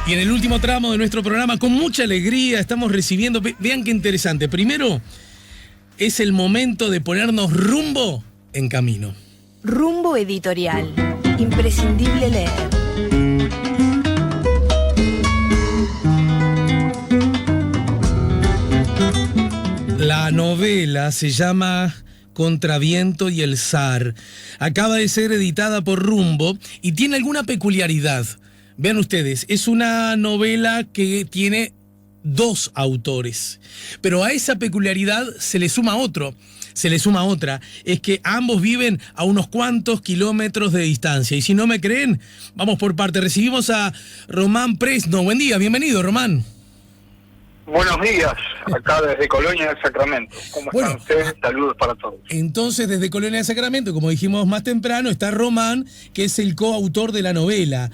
Y en el último tramo de nuestro programa, con mucha alegría, estamos recibiendo... Vean qué interesante. Primero, es el momento de ponernos rumbo en camino. Rumbo editorial. Imprescindible leer. La novela se llama Contraviento y el zar. Acaba de ser editada por Rumbo y tiene alguna peculiaridad. Vean ustedes, es una novela que tiene dos autores, pero a esa peculiaridad se le suma otra, es que ambos viven a unos cuantos kilómetros de distancia. Y si no me creen, vamos por parte. Recibimos a Román Presno. Buen día, bienvenido, Román. Buenos días, acá desde Colonia del Sacramento. ¿Cómo están ustedes? Saludos para todos. Entonces, desde Colonia del Sacramento, como dijimos más temprano, está Román, que es el coautor de la novela.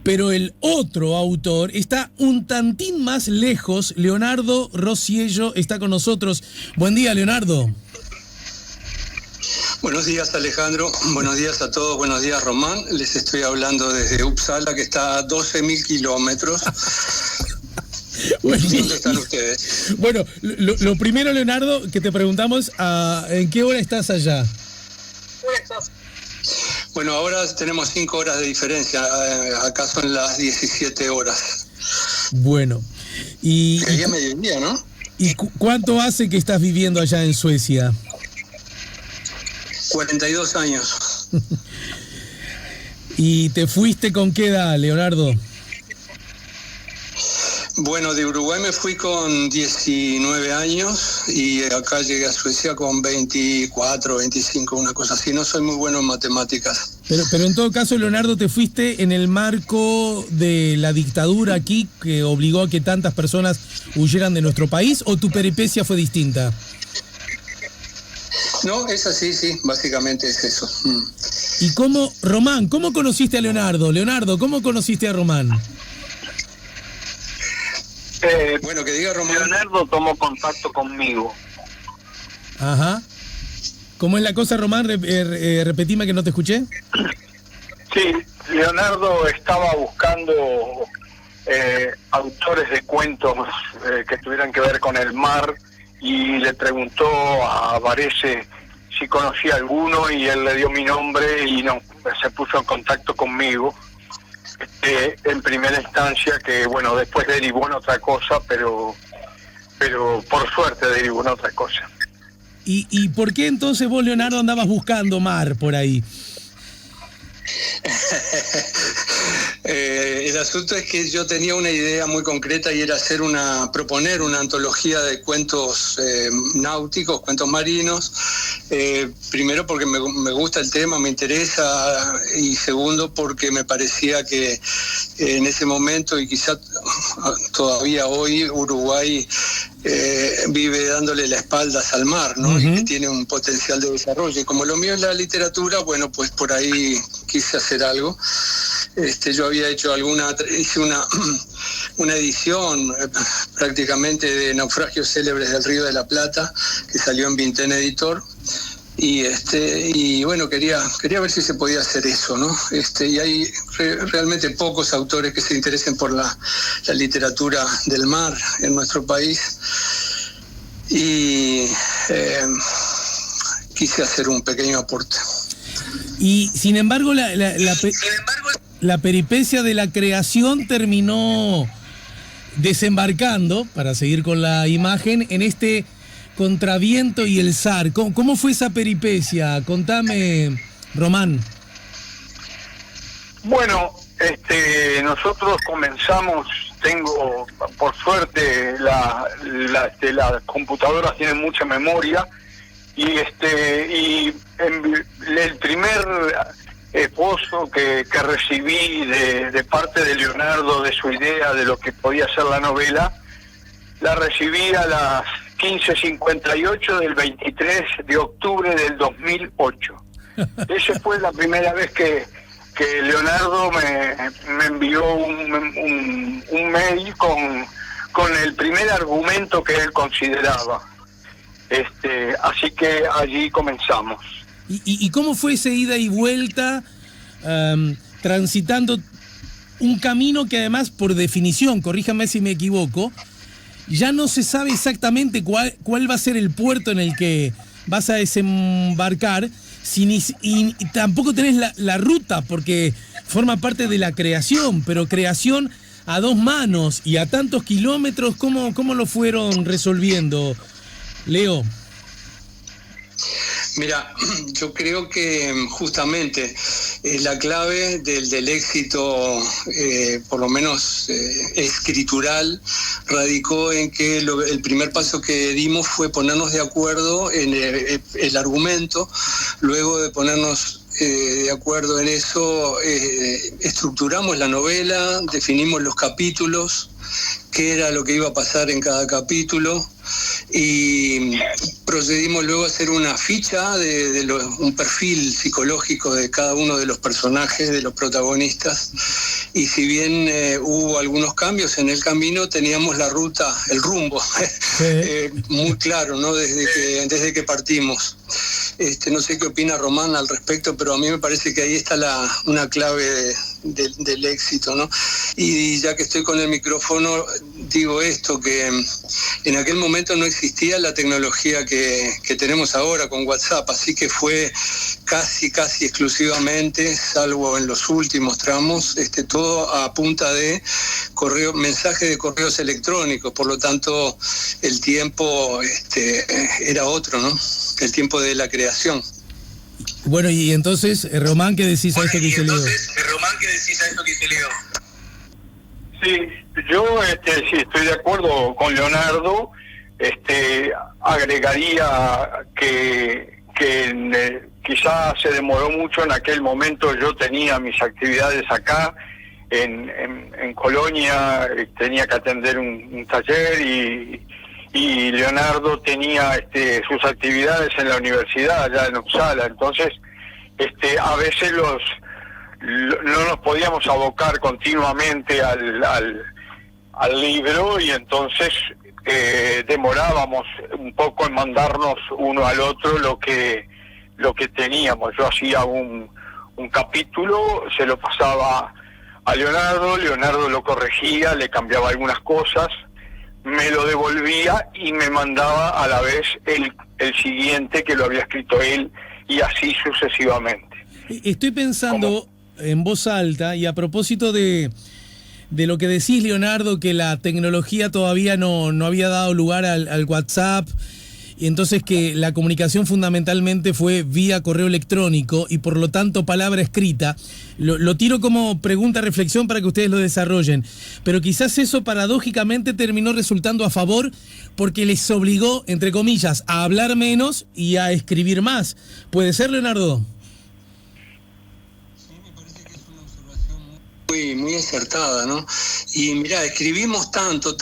Pero el otro autor está un tantín más lejos. Leonardo Rosiello está con nosotros. Buen día, Leonardo. Buenos días, Alejandro. Buenos días a todos. Buenos días, Román. Les estoy hablando desde Uppsala, que está a 12.000 kilómetros. Bueno, ¿dónde están ustedes? Bueno, lo primero, Leonardo, que te preguntamos, ¿en qué hora estás allá? Bueno, ahora tenemos 5 horas de diferencia. Acá son las 17 horas. Bueno. Sería mediodía, ¿no? ¿Y cuánto hace que estás viviendo allá en Suecia? 42 años. ¿Y te fuiste con qué edad, Leonardo? Bueno, de Uruguay me fui con 19 años y acá llegué a Suecia con 24, 25, una cosa así. No soy muy bueno en matemáticas. Pero en todo caso, Leonardo, ¿te fuiste en el marco de la dictadura aquí que obligó a que tantas personas huyeran de nuestro país, o tu peripecia fue distinta? No, es así, sí, básicamente es eso. ¿Y Román, cómo conociste a Leonardo? Leonardo, ¿cómo conociste a Román? Bueno, que diga Román. Leonardo tomó contacto conmigo. Ajá. ¿Cómo es la cosa, Román? Repetime que no te escuché. Sí, Leonardo estaba buscando autores de cuentos que tuvieran que ver con el mar y le preguntó a Varese si conocía alguno y él le dio mi nombre y se puso en contacto conmigo. En primera instancia, que bueno, después derivó en otra cosa, pero por suerte derivó en otra cosa. ¿Y por qué entonces vos, Leonardo, andabas buscando mar por ahí? El asunto es que yo tenía una idea muy concreta y era proponer una antología de cuentos náuticos, cuentos marinos. Primero porque me gusta el tema, me interesa, y segundo porque me parecía que en ese momento, y quizá todavía hoy, Uruguay vive dándole la espalda al mar, ¿no? Y que tiene un potencial de desarrollo. Y como lo mío es la literatura, bueno, pues por ahí quise hacer algo. Yo había hecho hice una edición prácticamente de Naufragios Célebres del Río de la Plata, que salió en Vintén Editor. Y bueno, quería ver si se podía hacer eso, ¿no? Y hay realmente pocos autores que se interesen por la literatura del mar en nuestro país. Y quise hacer un pequeño aporte. Y sin embargo, la peripecia de la creación terminó desembarcando, para seguir con la imagen, en este Contraviento y el zar. ¿Cómo fue esa peripecia? Contame, Román. Bueno, nosotros comenzamos, tengo, por suerte, las computadoras tienen mucha memoria, y el primer esbozo que recibí de parte de Leonardo, de su idea de lo que podía ser la novela, la recibí a las 15:58 del 23 de octubre del 2008. Esa fue la primera vez que Leonardo me envió un mail con el primer argumento que él consideraba. Así que allí comenzamos. ¿Y cómo fue esa ida y vuelta, transitando un camino que además, por definición, corríjame si me equivoco, ya no se sabe exactamente cuál va a ser el puerto en el que vas a desembarcar, y tampoco tenés la ruta, porque forma parte de la creación, pero creación a dos manos y a tantos kilómetros, ¿cómo lo fueron resolviendo, Leo? Mira, yo creo que justamente la clave del éxito, por lo menos escritural, radicó en que el primer paso que dimos fue ponernos de acuerdo en el argumento. Luego de ponernos de acuerdo en eso, estructuramos la novela, definimos los capítulos, qué era lo que iba a pasar en cada capítulo, y procedimos luego a hacer una ficha un perfil psicológico de cada uno de los personajes, de los protagonistas, y si bien hubo algunos cambios en el camino, teníamos la ruta, el rumbo muy claro, ¿no? Desde que partimos. No sé qué opina Román al respecto, pero a mí me parece que ahí está una clave del éxito, ¿no? Y ya que estoy con el micrófono, digo esto, que en aquel momento no existía la tecnología que tenemos ahora con WhatsApp, así que fue casi exclusivamente, salvo en los últimos tramos, todo a punta de mensajes de correos electrónicos. Por lo tanto, el tiempo era otro, ¿no? El tiempo de la creación. Bueno, y entonces, Román, ¿qué decís a esto que dice Leo? Sí, yo sí estoy de acuerdo con Leonardo. Agregaría que quizás se demoró mucho en aquel momento. Yo tenía mis actividades acá en Colonia, tenía que atender un taller, y Leonardo tenía sus actividades en la universidad allá en Uppsala. Entonces a veces no nos podíamos abocar continuamente al libro, y entonces demorábamos un poco en mandarnos uno al otro lo que teníamos. Yo hacía un capítulo, se lo pasaba a Leonardo lo corregía, le cambiaba algunas cosas, me lo devolvía y me mandaba a la vez el siguiente que lo había escrito él, y así sucesivamente. Estoy pensando en voz alta, y a propósito de lo que decís, Leonardo, que la tecnología todavía no había dado lugar al WhatsApp, y entonces que la comunicación fundamentalmente fue vía correo electrónico y por lo tanto palabra escrita. Lo tiro como pregunta, reflexión para que ustedes lo desarrollen, pero quizás eso paradójicamente terminó resultando a favor, porque les obligó, entre comillas, a hablar menos y a escribir más. ¿Puede ser, Leonardo? Muy acertada, ¿no? Y mirá, escribimos tanto,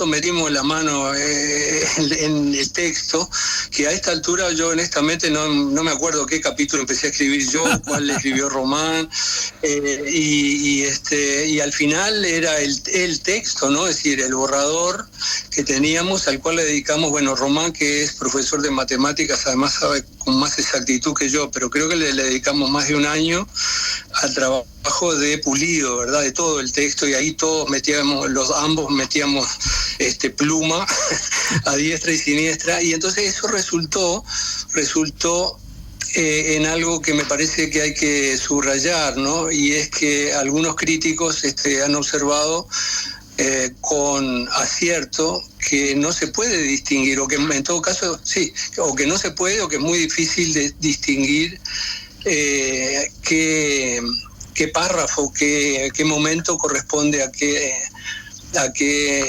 metimos la mano en el texto, que a esta altura yo honestamente no me acuerdo qué capítulo empecé a escribir yo, cuál le escribió Román, y al final era el texto, ¿no? Es decir, el borrador que teníamos, al cual le dedicamos, Román, que es profesor de matemáticas, además sabe con más exactitud que yo, pero creo que le dedicamos más de un año al trabajo de pulido, ¿verdad? De todo el texto, y ahí todos ambos metíamos pluma a diestra y siniestra, y entonces eso resultó en algo que me parece que hay que subrayar, ¿no? Y es que algunos críticos han observado con acierto que no se puede distinguir, o que en todo caso sí, o que no se puede, o que es muy difícil de distinguir qué párrafo, qué momento corresponde a qué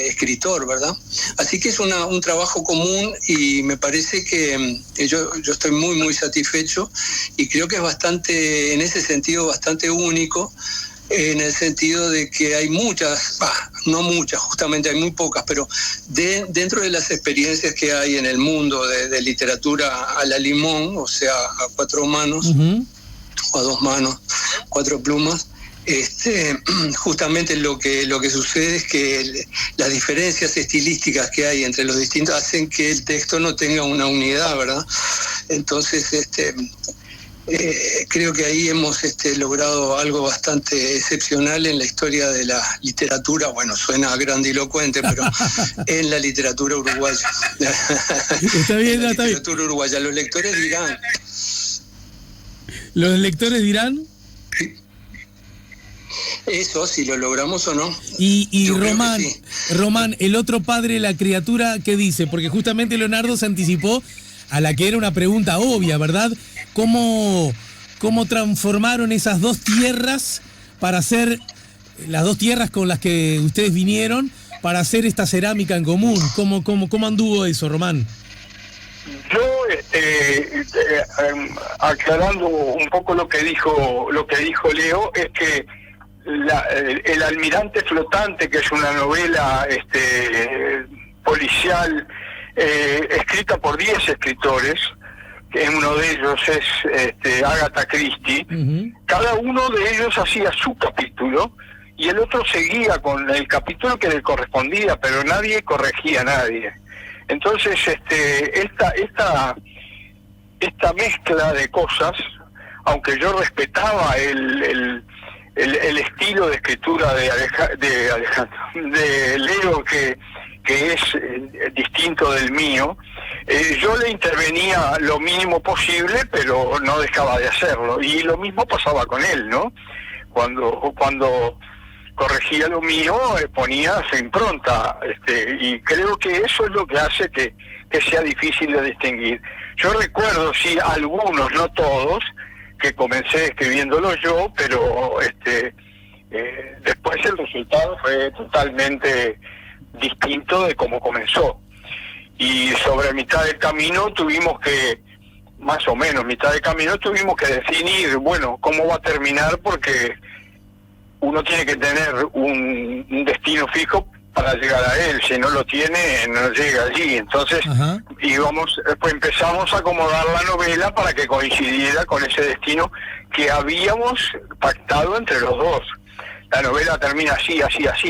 escritor, ¿verdad? Así que es un trabajo común, y me parece que yo estoy muy satisfecho, y creo que es bastante, en ese sentido, bastante único, en el sentido de que hay no muchas, justamente hay muy pocas, pero dentro de las experiencias que hay en el mundo de literatura a la limón, o sea, a cuatro manos, o a dos manos, cuatro plumas, justamente lo que sucede es que las diferencias estilísticas que hay entre los distintos hacen que el texto no tenga una unidad, ¿verdad? Entonces, creo que ahí hemos logrado algo bastante excepcional en la historia de la literatura. Bueno, suena grandilocuente, pero en la literatura uruguaya. Está bien, la está bien. literatura uruguaya. Los lectores dirán. ¿Los lectores dirán? Eso, si lo logramos o no. Y Yo creo Román, que sí. Román, el otro padre de la criatura, ¿qué dice? Porque justamente Leonardo se anticipó a la que era una pregunta obvia, ¿verdad? ¿Cómo transformaron esas dos tierras para hacer, las dos tierras con las que ustedes vinieron, para hacer esta cerámica en común? ¿Cómo anduvo eso, Román? Yo, aclarando un poco lo que dijo Leo, es que el Almirante Flotante, que es una novela policial escrita por 10 escritores, que uno de ellos es Agatha Christie. Uh-huh. Cada uno de ellos hacía su capítulo y el otro seguía con el capítulo que le correspondía, pero nadie corregía a nadie. Entonces, esta mezcla de cosas, aunque yo respetaba el estilo de escritura de Leo, que es distinto del mío, yo le intervenía lo mínimo posible, pero no dejaba de hacerlo. Y lo mismo pasaba con él, ¿no? Cuando corregía lo mío, ponía su impronta, y creo que eso es lo que hace que sea difícil de distinguir. Yo recuerdo, sí, algunos, no todos, que comencé escribiéndolo yo, pero después el resultado fue totalmente distinto de cómo comenzó. Y sobre mitad del camino tuvimos que, más o menos mitad del camino, tuvimos que definir, bueno, cómo va a terminar, porque uno tiene que tener un destino fijo para llegar a él. Si no lo tiene, no llega allí. Entonces, pues empezamos a acomodar la novela para que coincidiera con ese destino que habíamos pactado entre los dos. La novela termina así.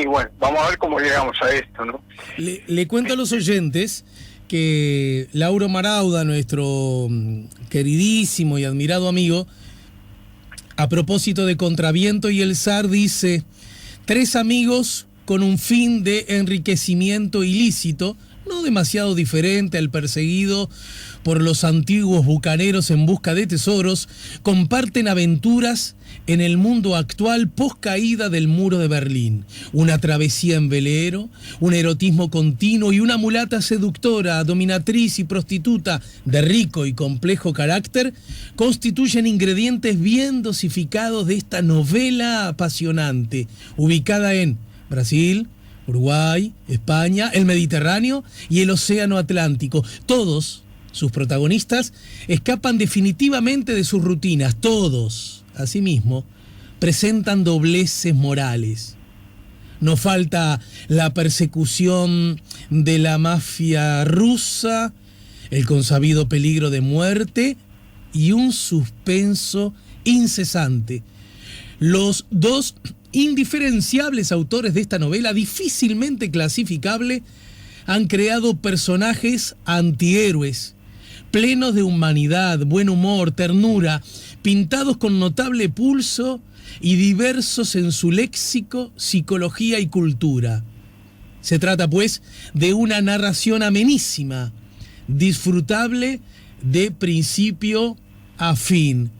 Bueno, vamos a ver cómo llegamos a esto, ¿no? Le cuento a los oyentes que Lauro Marauda, nuestro queridísimo y admirado amigo, a propósito de Contraviento y el zar, dice: 3 amigos con un fin de enriquecimiento ilícito, no demasiado diferente al perseguido por los antiguos bucaneros en busca de tesoros, comparten aventuras en el mundo actual post caída del muro de Berlín. Una travesía en velero, un erotismo continuo y una mulata seductora, dominatriz y prostituta de rico y complejo carácter constituyen ingredientes bien dosificados de esta novela apasionante, ubicada en Brasil, Uruguay, España, el Mediterráneo y el Océano Atlántico. Todos sus protagonistas escapan definitivamente de sus rutinas. Todos, asimismo, presentan dobleces morales. No falta la persecución de la mafia rusa, el consabido peligro de muerte y un suspenso incesante. Los dos indiferenciables autores de esta novela, difícilmente clasificable, han creado personajes antihéroes, plenos de humanidad, buen humor, ternura, pintados con notable pulso y diversos en su léxico, psicología y cultura. Se trata, pues, de una narración amenísima, disfrutable de principio a fin.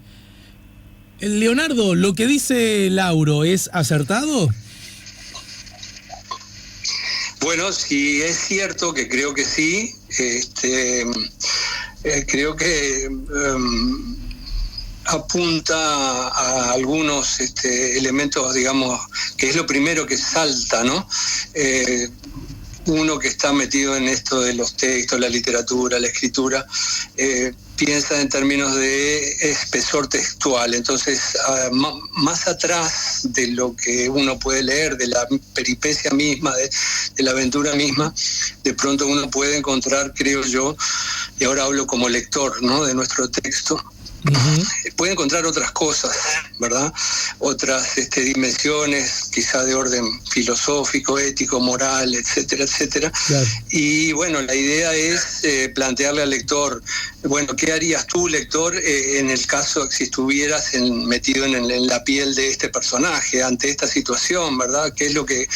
Leonardo, ¿lo que dice Lauro es acertado? Bueno, sí, es cierto que creo que sí. Creo que apunta a algunos elementos, digamos, que es lo primero que salta, ¿no? Uno que está metido en esto de los textos, la literatura, la escritura, piensa en términos de espesor textual. Entonces, más atrás de lo que uno puede leer, de la peripecia misma, de la aventura misma, de pronto uno puede encontrar, creo yo, y ahora hablo como lector, ¿no?, de nuestro texto, puede encontrar otras cosas, ¿verdad? Otras dimensiones, quizá de orden filosófico, ético, moral, etcétera, etcétera. Claro. Y bueno, la idea es plantearle al lector, bueno, ¿qué harías tú, lector, en el caso si estuvieras metido en la piel de este personaje, ante esta situación, ¿verdad? ¿Qué es lo que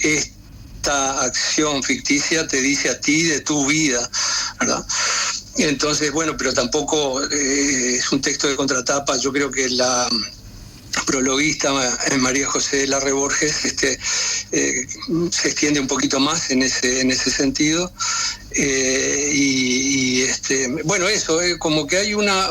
esta acción ficticia te dice a ti de tu vida, ¿verdad? Entonces, bueno, pero tampoco es un texto de contratapa. Yo creo que la prologuista María José Larre Borges se extiende un poquito más en ese sentido. Bueno, eso, como que hay una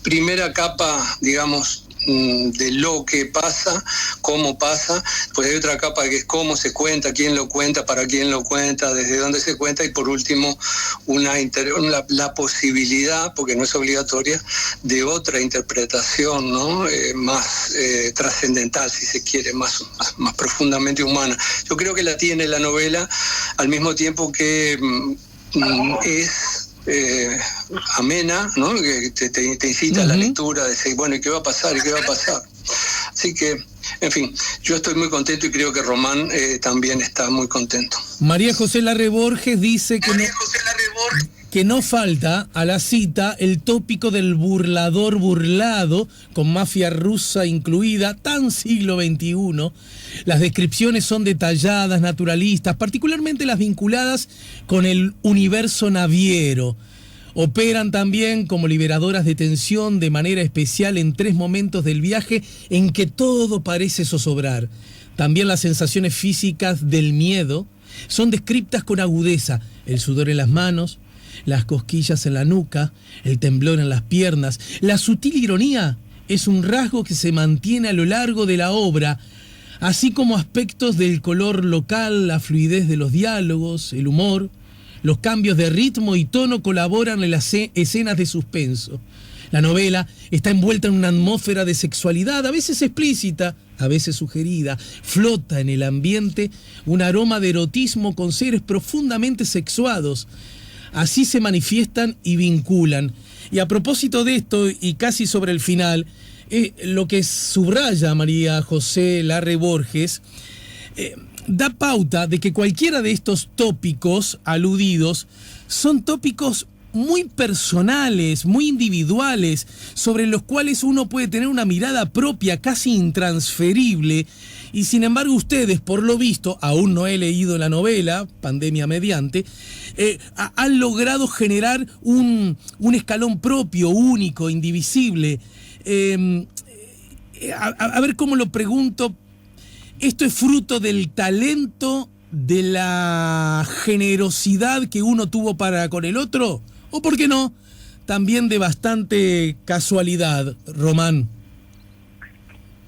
primera capa, digamos, de lo que pasa, cómo pasa, pues hay otra capa que es cómo se cuenta, quién lo cuenta, para quién lo cuenta, desde dónde se cuenta, y por último la posibilidad, porque no es obligatoria, de otra interpretación, ¿no? Más trascendental, si se quiere, más profundamente humana. Yo creo que la tiene la novela, al mismo tiempo que es amena, ¿no? Que te incita a la lectura, de decir, bueno, ¿y qué va a pasar? ¿Y qué va a pasar? Así que, en fin, yo estoy muy contento y creo que Román también está muy contento. María José Larre Borges dice que no falta a la cita el tópico del burlador burlado, con mafia rusa incluida, tan siglo XXI. Las descripciones son detalladas, naturalistas, particularmente las vinculadas con el universo naviero. Operan también como liberadoras de tensión de manera especial en 3 momentos del viaje en que todo parece zozobrar. También las sensaciones físicas del miedo son descritas con agudeza: el sudor en las manos, las cosquillas en la nuca, el temblor en las piernas. La sutil ironía es un rasgo que se mantiene a lo largo de la obra, así como aspectos del color local, la fluidez de los diálogos, el humor. Los cambios de ritmo y tono colaboran en las escenas de suspenso. La novela está envuelta en una atmósfera de sexualidad, a veces explícita, a veces sugerida. Flota en el ambiente un aroma de erotismo con seres profundamente sexuados. Así se manifiestan y vinculan. Y a propósito de esto, y casi sobre el final, lo que subraya María José Larre Borges, da pauta de que cualquiera de estos tópicos aludidos son tópicos muy personales, muy individuales, sobre los cuales uno puede tener una mirada propia, casi intransferible. Y sin embargo ustedes, por lo visto, aún no he leído la novela, pandemia mediante, han logrado generar un escalón propio, único, indivisible. A ver cómo lo pregunto. ¿Esto es fruto del talento, de la generosidad que uno tuvo para con el otro? ¿O por qué no, también de bastante casualidad, Román?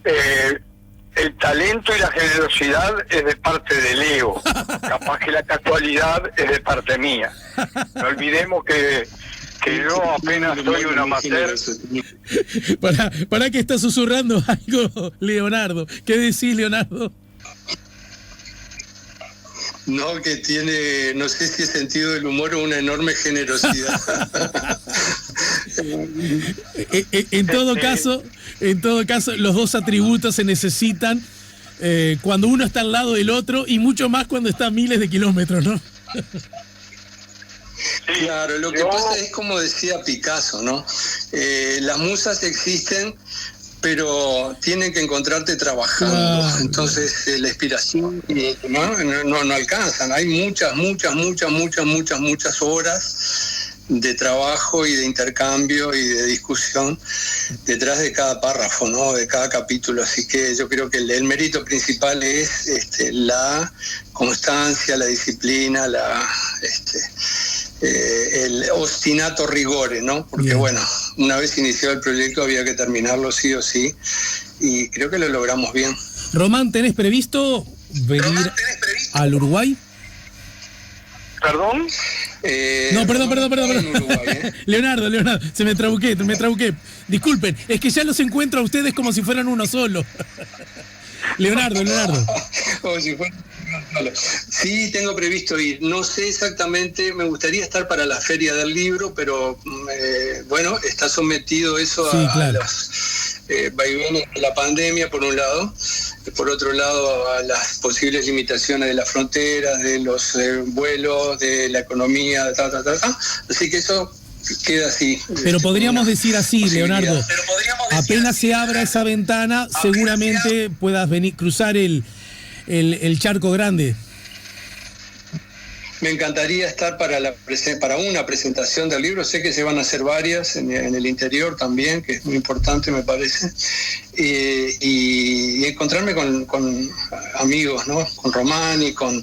El talento y la generosidad es de parte de Leo. Capaz que la casualidad es de parte mía. No olvidemos que yo apenas soy un amateur. Para que está susurrando algo, Leonardo. ¿Qué decís, Leonardo? No, que tiene, no sé si es sentido del humor o una enorme generosidad. En todo caso, los dos atributos se necesitan cuando uno está al lado del otro, y mucho más cuando está a miles de kilómetros, ¿no? Claro, lo que pasa es como decía Picasso, ¿no? Las musas existen, pero tienen que encontrarte trabajando. Claro. Entonces la inspiración no alcanzan. Hay muchas horas de trabajo y de intercambio y de discusión detrás de cada párrafo, ¿no? De cada capítulo. Así que yo creo que el mérito principal es la constancia, la disciplina, el ostinato rigore, ¿no? Porque Bien. bueno, una vez iniciado el proyecto había que terminarlo sí o sí, y creo que lo logramos bien. Román, ¿tenés previsto venir al Uruguay? ¿Perdón? No, perdón. En Uruguay, Leonardo, se me trabuqué. Disculpen, es que ya los encuentro a ustedes como si fueran uno solo. Leonardo. Como si fuera Sí, tengo previsto ir. No sé exactamente, me gustaría estar para la Feria del Libro, pero bueno, está sometido eso Sí, a claro. los vaivenes de la pandemia, por un lado. Por otro lado, a las posibles limitaciones de las fronteras, de los vuelos, de la economía, Así que eso queda así. Pero podríamos decir así, Leonardo, Pero podríamos decir apenas así, se abra esa ventana, seguramente puedas venir, cruzar el charco grande. Me encantaría estar para una presentación del libro. Sé que se van a hacer varias en el interior también, que es muy importante, me parece. Y encontrarme con amigos, ¿no? Con Román y con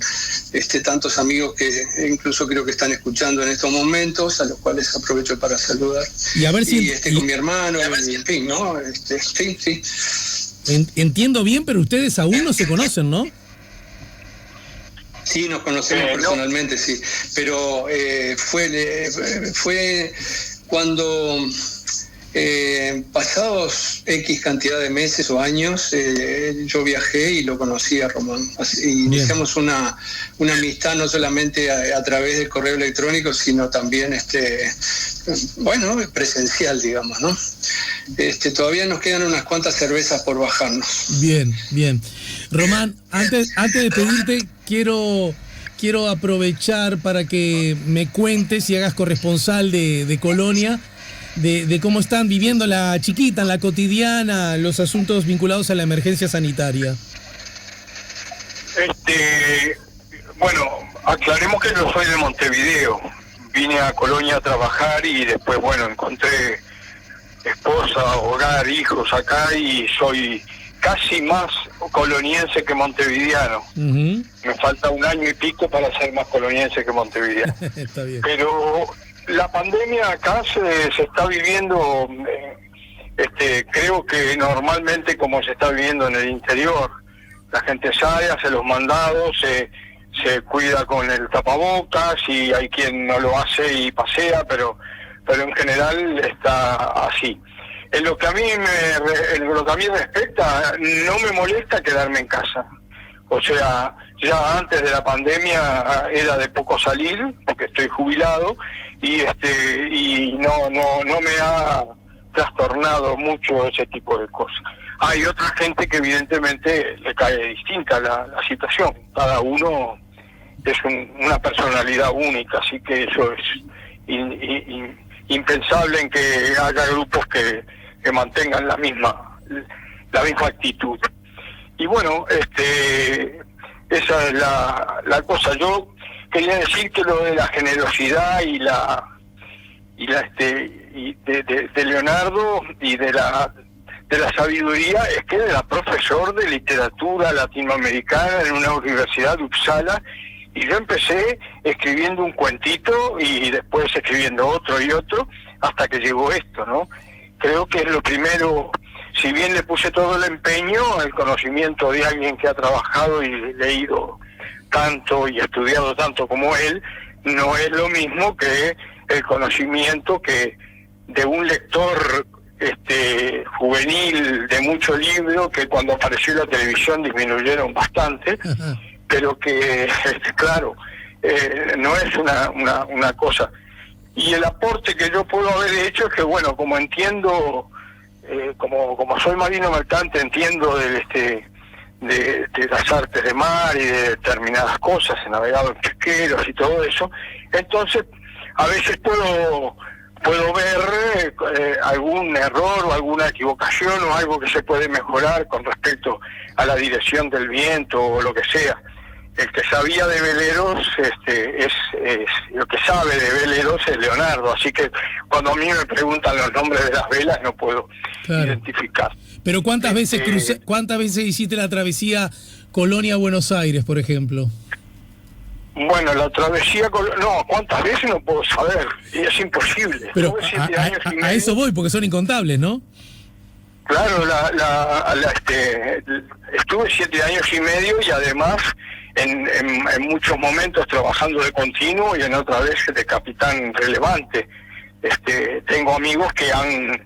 tantos amigos que incluso creo que están escuchando en estos momentos, a los cuales aprovecho para saludar. Y a ver si... con mi hermano, en fin, ¿no? Sí. Entiendo bien, pero ustedes aún no se conocen, ¿no? Sí, nos conocemos personalmente, no. Sí, pero fue cuando pasados X cantidad de meses o años, yo viajé y lo conocí a Román. Y iniciamos una amistad no solamente a través del correo electrónico, sino también presencial, digamos, ¿no? Todavía nos quedan unas cuantas cervezas por bajarnos. Bien. Román, antes de pedirte, quiero aprovechar para que me cuentes y hagas corresponsal de Colonia, de cómo están viviendo la chiquita, en la cotidiana, los asuntos vinculados a la emergencia sanitaria. Bueno, aclaremos que yo soy de Montevideo. Vine a Colonia a trabajar y después, encontré esposa, hogar, hijos acá y soy casi más coloniense que montevideano. Uh-huh. Me falta 1 año y pico para ser más coloniense que montevideano. Está bien. Pero la pandemia acá se está viviendo, creo que normalmente como se está viviendo en el interior. La gente sale, hace los mandados, se cuida con el tapabocas y hay quien no lo hace y pasea, pero en general está así. En lo que a mí respecta, no me molesta quedarme en casa. O sea, ya antes de la pandemia era de poco salir, porque estoy jubilado, y no me ha trastornado mucho ese tipo de cosas. Hay otra gente que evidentemente le cae distinta la situación. Cada uno es una personalidad única, así que eso es impensable en que haya grupos que mantengan la misma actitud. Y bueno, esa es la cosa. Yo quería decir que lo de la generosidad de Leonardo y de la sabiduría es que era profesor de literatura latinoamericana en una universidad de Uppsala, y yo empecé escribiendo un cuentito y después escribiendo otro y otro hasta que llegó esto, ¿no? Creo que es lo primero, si bien le puse todo el empeño, el conocimiento de alguien que ha trabajado y leído tanto y estudiado tanto como él, no es lo mismo que el conocimiento que de un lector juvenil de mucho libro, que cuando apareció la televisión disminuyeron bastante, pero que, claro, no es una cosa. Y el aporte que yo puedo haber hecho es que, como entiendo, como soy marino mercante, entiendo de las artes de mar y de determinadas cosas, he navegado en pesqueros y todo eso, entonces a veces puedo ver algún error o alguna equivocación o algo que se puede mejorar con respecto a la dirección del viento o lo que sea. El que sabía de veleros, lo que sabe de veleros es Leonardo, así que cuando a mí me preguntan los nombres de las velas no puedo identificar. Pero ¿cuántas veces hiciste la travesía Colonia-Buenos Aires, por ejemplo? Bueno, la travesía... No, ¿cuántas veces? No puedo saber, y es imposible. Pero a eso voy, porque son incontables, ¿no? Claro, estuve 7 años y medio y además en muchos momentos trabajando de continuo y en otra vez de capitán relevante. Tengo amigos que han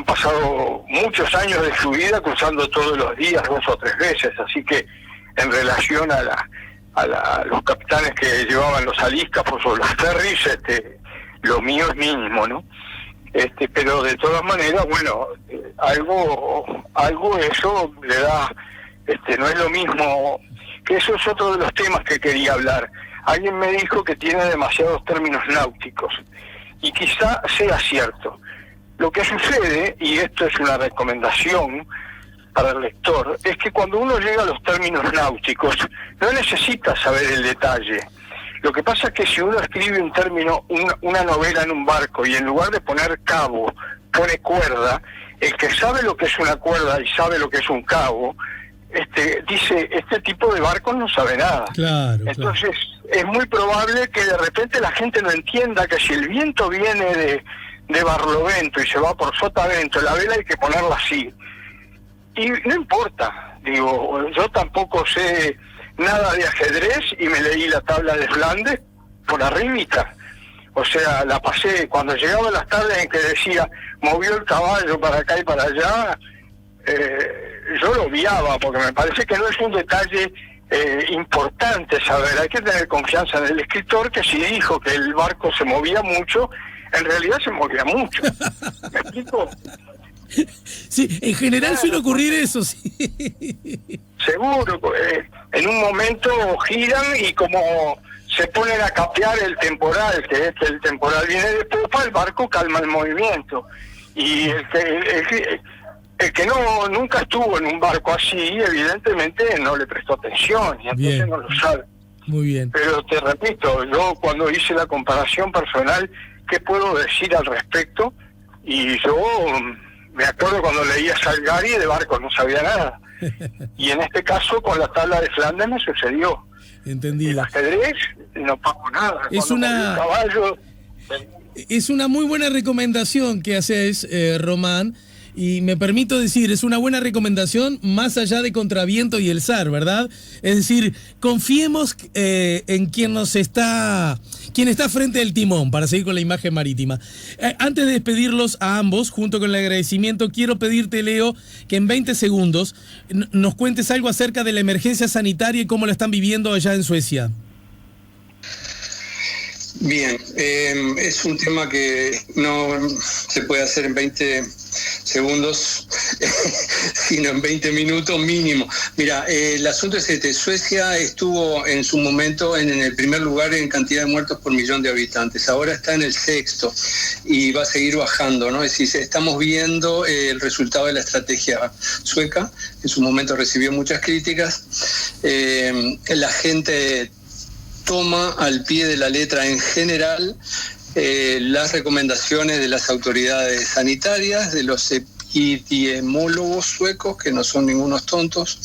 pasado muchos años de su vida cruzando todos los días 2 o 3 veces, así que en relación a a los capitanes que llevaban los alíscafos o los ferries, lo mío es mínimo, ¿no? Pero de todas maneras, bueno, algo eso le da, no es lo mismo, que eso es otro de los temas que quería hablar. Alguien me dijo que tiene demasiados términos náuticos, y quizá sea cierto. Lo que sucede, y esto es una recomendación para el lector, es que cuando uno llega a los términos náuticos, no necesita saber el detalle. Lo que pasa es que si uno escribe un término, una novela en un barco, y en lugar de poner cabo, pone cuerda, el que sabe lo que es una cuerda y sabe lo que es un cabo, dice, este tipo de barcos no sabe nada. Claro, entonces, es muy probable que de repente la gente no entienda que si el viento viene de barlovento y se va por sotavento, la vela hay que ponerla así. Y no importa, digo, yo tampoco sé nada de ajedrez y me leí la tabla de Flandes por arribita. O sea, la pasé, cuando llegaban las tablas en que decía, movió el caballo para acá y para allá, yo lo obviaba, porque me parece que no es un detalle importante saber. Hay que tener confianza en el escritor, que si dijo que el barco se movía mucho, en realidad se movía mucho. ¿Me explico? Sí, en general suele ocurrir eso, sí. Seguro, en un momento giran y como se ponen a capear el temporal, que el temporal viene de popa, el barco calma el movimiento. Y el que nunca estuvo en un barco así, evidentemente no le prestó atención, y entonces Bien. no lo sabe. Muy bien. Pero te repito, yo cuando hice la comparación personal, ¿qué puedo decir al respecto? Y yo me acuerdo cuando leía Salgari, de barcos no sabía nada. Y en este caso, con la tabla de Flandes me sucedió. Entendido. El ajedrez, no pago nada. Es Cuando una- moví un caballo, Es una muy buena recomendación que haces, Román, y me permito decir, es una buena recomendación más allá de Contraviento y el zar, ¿verdad? Es decir, confiemos en quien está frente del timón, para seguir con la imagen marítima. Antes de despedirlos a ambos, junto con el agradecimiento, quiero pedirte, Leo, que en 20 segundos nos cuentes algo acerca de la emergencia sanitaria y cómo la están viviendo allá en Suecia. Bien, es un tema que no se puede hacer en 20 segundos, sino en 20 minutos mínimo. Mira, el asunto es Suecia estuvo en su momento en el primer lugar en cantidad de muertos por millón de habitantes. Ahora está en el 6º y va a seguir bajando, ¿no? Es decir, estamos viendo el resultado de la estrategia sueca. En su momento recibió muchas críticas. La gente toma al pie de la letra en general las recomendaciones de las autoridades sanitarias, de los epidemiólogos suecos, que no son ningunos tontos,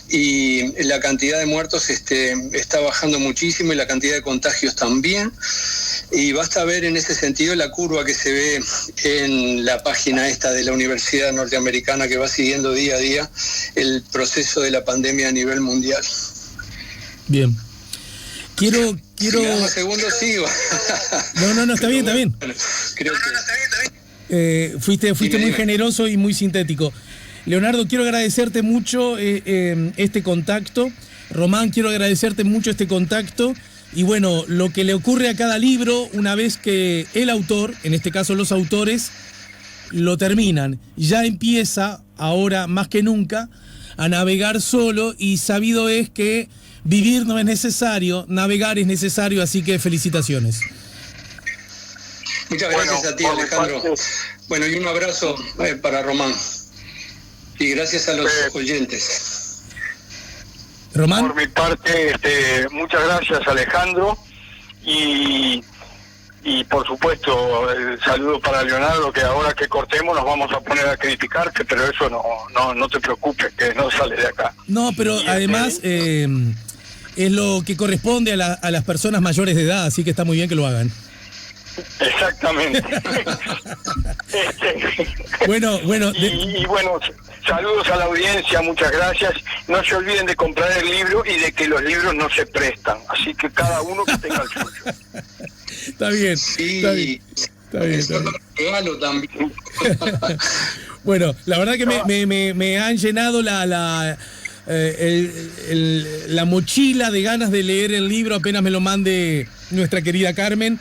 y la cantidad de muertos está bajando muchísimo y la cantidad de contagios también. Y basta ver en ese sentido la curva que se ve en la página esta de la Universidad Norteamericana, que va siguiendo día a día el proceso de la pandemia a nivel mundial. Bien. Quiero... Si me das un segundo, sigo. No, está bien. Bueno, creo que... Fuiste Dime, muy dime. generoso y muy sintético. Leonardo, quiero agradecerte mucho este contacto. Román, quiero agradecerte mucho este contacto. Y bueno, lo que le ocurre a cada libro una vez que el autor, en este caso los autores, lo terminan. Ya empieza, ahora más que nunca, a navegar solo, y sabido es que vivir no es necesario, navegar es necesario, así que felicitaciones. Muchas gracias Bueno, a ti, por mi Alejandro. parte- Bueno, y un abrazo para Román. Y gracias a los oyentes. Román. por mi parte, muchas gracias, Alejandro, y por supuesto el saludo para Leonardo, que ahora que cortemos nos vamos a poner a criticarte, pero eso no te preocupes, que no sale de acá. No, pero Y además es lo que corresponde a las personas mayores de edad, así que está muy bien que lo hagan. Exactamente. Bueno, Y bueno, saludos a la audiencia, muchas gracias. No se olviden de comprar el libro y de que los libros no se prestan, así que cada uno que tenga el suyo. está bien. Sí, Está bien. eso lo regalo también. Bueno, la verdad que me han llenado la mochila de ganas de leer el libro apenas me lo mande nuestra querida Carmen.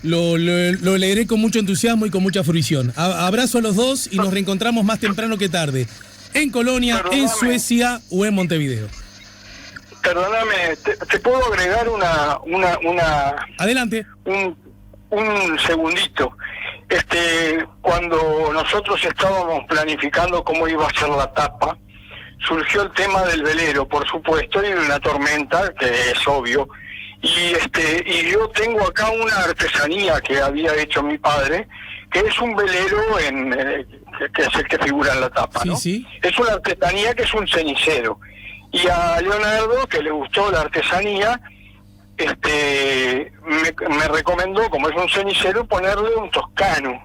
Lo leeré con mucho entusiasmo y con mucha fruición. Abrazo a los dos y nos reencontramos más temprano que tarde. En Colonia, en Suecia o en Montevideo. Perdóname, ¿te puedo agregar Adelante. un segundito? Cuando nosotros estábamos planificando cómo iba a ser la tapa, surgió el tema del velero, por supuesto, y de una tormenta, que es obvio. Y yo tengo acá una artesanía que había hecho mi padre, que es un velero que es el que figura en la tapa, ¿no? Sí. Es una artesanía que es un cenicero. Y a Leonardo, que le gustó la artesanía, me recomendó, como es un cenicero, ponerle un toscano.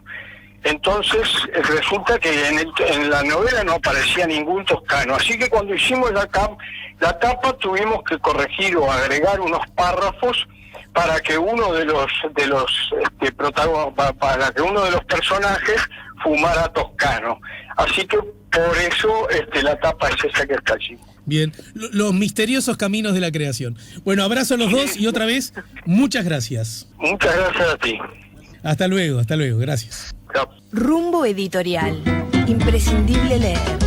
Entonces resulta que en la novela no aparecía ningún toscano, así que cuando hicimos la tapa tuvimos que corregir o agregar unos párrafos para que uno de los para que uno de los personajes fumara toscano. Así que por eso la tapa es esa que está allí. Bien, los misteriosos caminos de la creación. Bueno, abrazo a los dos y otra vez, muchas gracias. Muchas gracias a ti. Hasta luego, gracias. Chao. Rumbo Editorial. Imprescindible leer.